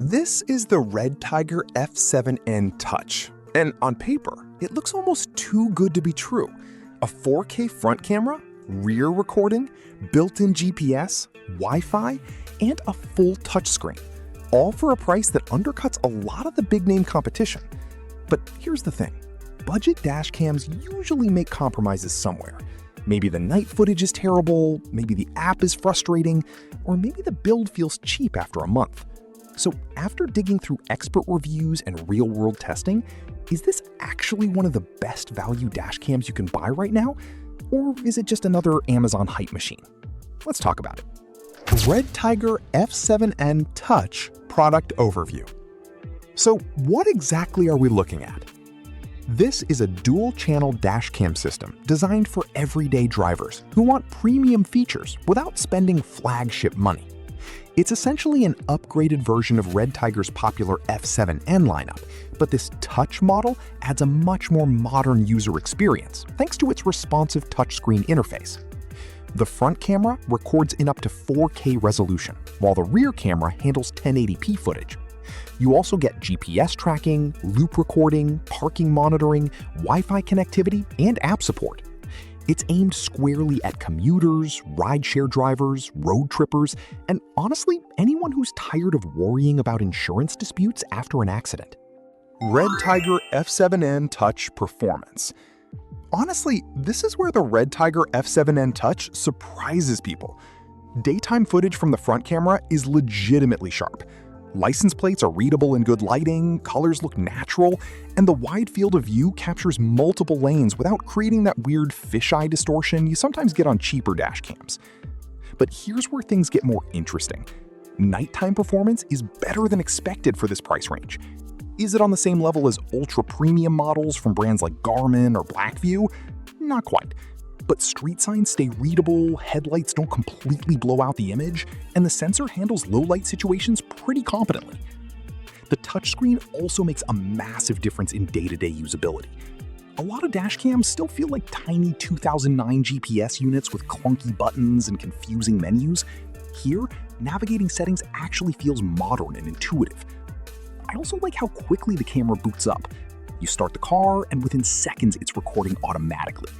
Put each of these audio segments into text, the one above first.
This is the Redtiger F7N Touch, and on paper, it looks almost too good to be true. A 4K front camera, rear recording, built-in GPS, Wi-Fi, and a full touchscreen, all for a price that undercuts a lot of the big-name competition. But here's the thing, budget dashcams usually make compromises somewhere. Maybe the night footage is terrible, maybe the app is frustrating, or maybe the build feels cheap after a month. So after digging through expert reviews and real-world testing, is this actually one of the best value dashcams you can buy right now? Or is it just another Amazon hype machine? Let's talk about it. Redtiger F7N Touch Product Overview. So what exactly are we looking at? This is a dual-channel dashcam system designed for everyday drivers who want premium features without spending flagship money. It's essentially an upgraded version of Redtiger's popular F7N lineup, but this Touch model adds a much more modern user experience thanks to its responsive touchscreen interface. The front camera records in up to 4K resolution, while the rear camera handles 1080p footage. You also get GPS tracking, loop recording, parking monitoring, Wi-Fi connectivity, and app support. It's aimed squarely at commuters, rideshare drivers, road trippers, and honestly, anyone who's tired of worrying about insurance disputes after an accident. Redtiger F7N Touch Performance. Honestly, this is where the Redtiger F7N Touch surprises people. Daytime footage from the front camera is legitimately sharp. License plates are readable in good lighting, colors look natural, and the wide field of view captures multiple lanes without creating that weird fisheye distortion you sometimes get on cheaper dash cams. But here's where things get more interesting. Nighttime performance is better than expected for this price range. Is it on the same level as ultra-premium models from brands like Garmin or Blackview? Not quite. But street signs stay readable, headlights don't completely blow out the image, and the sensor handles low-light situations pretty competently. The touchscreen also makes a massive difference in day-to-day usability. A lot of dashcams still feel like tiny 2009 GPS units with clunky buttons and confusing menus. Here, navigating settings actually feels modern and intuitive. I also like how quickly the camera boots up. You start the car, and within seconds it's recording automatically.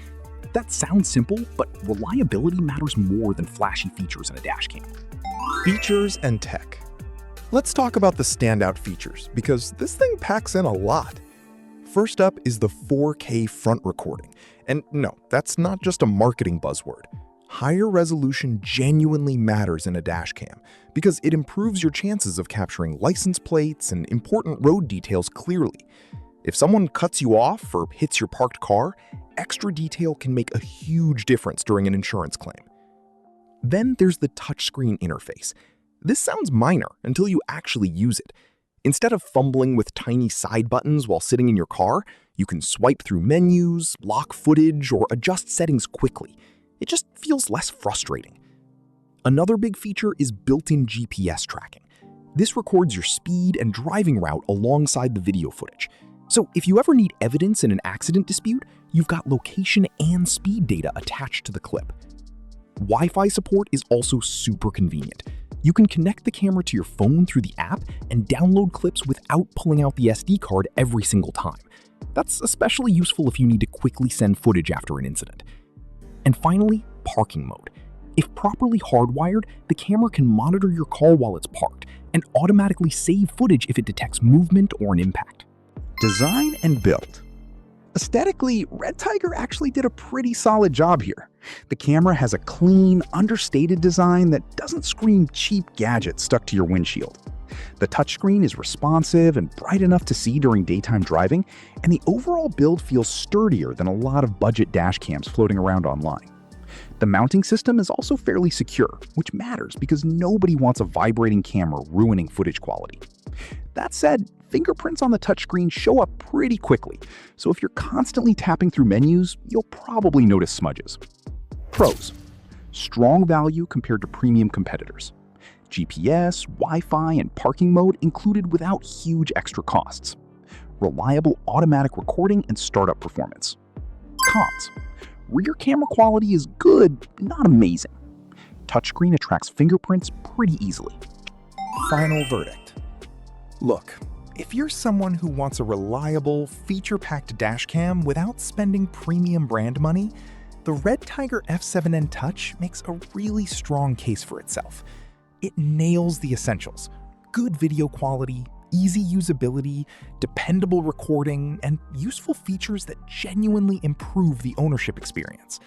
That sounds simple, but reliability matters more than flashy features in a dashcam. Features and tech. Let's talk about the standout features, because this thing packs in a lot. First up is the 4K front recording. And no, that's not just a marketing buzzword. Higher resolution genuinely matters in a dashcam, because it improves your chances of capturing license plates and important road details clearly. If someone cuts you off or hits your parked car, extra detail can make a huge difference during an insurance claim. Then there's the touchscreen interface. This sounds minor until you actually use it. Instead of fumbling with tiny side buttons while sitting in your car, you can swipe through menus, lock footage, or adjust settings quickly. It just feels less frustrating. Another big feature is built-in GPS tracking. This records your speed and driving route alongside the video footage. So if you ever need evidence in an accident dispute, you've got location and speed data attached to the clip. Wi-Fi support is also super convenient. You can connect the camera to your phone through the app and download clips without pulling out the SD card every single time. That's especially useful if you need to quickly send footage after an incident. And finally, parking mode. If properly hardwired, the camera can monitor your car while it's parked and automatically save footage if it detects movement or an impact. Design and build. Aesthetically, Redtiger actually did a pretty solid job here. The camera has a clean, understated design that doesn't scream cheap gadgets stuck to your windshield. The touchscreen is responsive and bright enough to see during daytime driving, and the overall build feels sturdier than a lot of budget dashcams floating around online. The mounting system is also fairly secure, which matters because nobody wants a vibrating camera ruining footage quality. That said, fingerprints on the touchscreen show up pretty quickly, so if you're constantly tapping through menus, you'll probably notice smudges. Pros: strong value compared to premium competitors. GPS, Wi-Fi, and parking mode included without huge extra costs. Reliable automatic recording and startup performance. Cons: rear camera quality is good, not amazing. Touchscreen attracts fingerprints pretty easily. Final verdict. Look, if you're someone who wants a reliable, feature-packed dashcam without spending premium brand money, the Redtiger F7N Touch makes a really strong case for itself. It nails the essentials: good video quality, easy usability, dependable recording, and useful features that genuinely improve the ownership experience.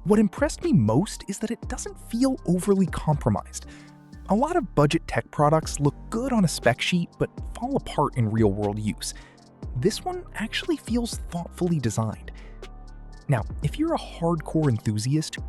What impressed me most is that it doesn't feel overly compromised. A lot of budget tech products look good on a spec sheet but fall apart in real-world use. This one actually feels thoughtfully designed. Now, if you're a hardcore enthusiast who